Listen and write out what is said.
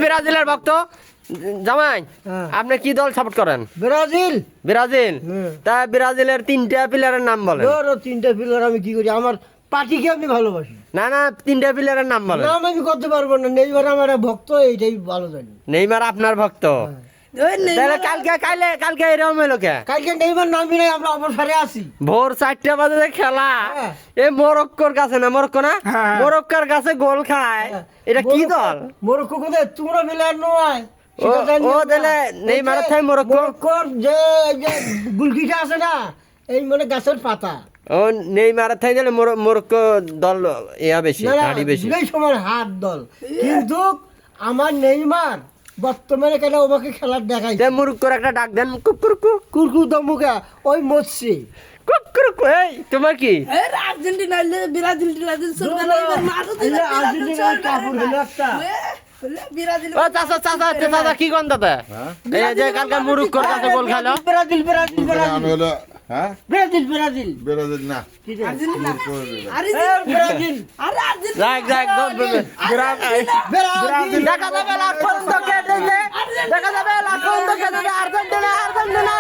ব্রাজিলের ভক্ত জামাই আপনি কি দল সাপোর্ট করেন? ব্রাজিল। ব্রাজিল। তা ব্রাজিলের 3টা প্লেয়ারের নাম বলেন। ধরো 3টা প্লেয়ার আমি কি করি, আমার পার্টিকে আমি ভালোবাসি। না না 3টা প্লেয়ারের নাম বলেন। নাম আমি করতে পারবো না, নেইমার আমার ভক্ত, এইটাই ভালো জানি। নেইমার আপনার ভক্ত? তাহলে কালকে এরকম হলো কে? কালকে নেইমার নামই নাই, আমরা অবসরে আছি। ভোর 4টা বাজে খেলা, এ মরক্কোর কাছে না, মরক্কো না, মরক্কোর কাছে গোল খায়, এটা কি দল? মরক্কো কোথায়? তোমরা প্লেয়ার নয়। ও তাহলে নেইমার থাকে মরক্কো। মরক্কোর যে গুলকিটা আছে না, এই মানে গাছের পাতা। ও নেইমার থাকে তাহলে মরক্কো দল ইয়া বেশি, দাড়ি বেশি। দুই সময় হাত দল, কিন্তু আমার নেইমার বর্তমানে কেন ওমাকে খেলার দেখাইছে। মরক্কোর একটা ডাক দেন, কুকুরকু কুরকু দমুকা ওই মরছে। কুকুরকু। এই তোমার কি? আর্জেন্টিনা ব্রাজিল আর্জেন্টিনার কাপড় হলো একটা। ও চাচা চাচা চাচা কি কোন দাদা? এই যে কালকে মরক্কোর কাছে গোল খেলো। ব্রাজিল ব্রাজিল ব্রাজিল আমি হলো হ্যাঁ ব্রাজিল ব্রাজিল ব্রাজিল না ব্রাজিল। যাক যাক দেখা যাবে লাখ পর্যন্ত কে দিবে, দেখা যাবে লাখ পর্যন্ত কে দিবে। Argentina Argentina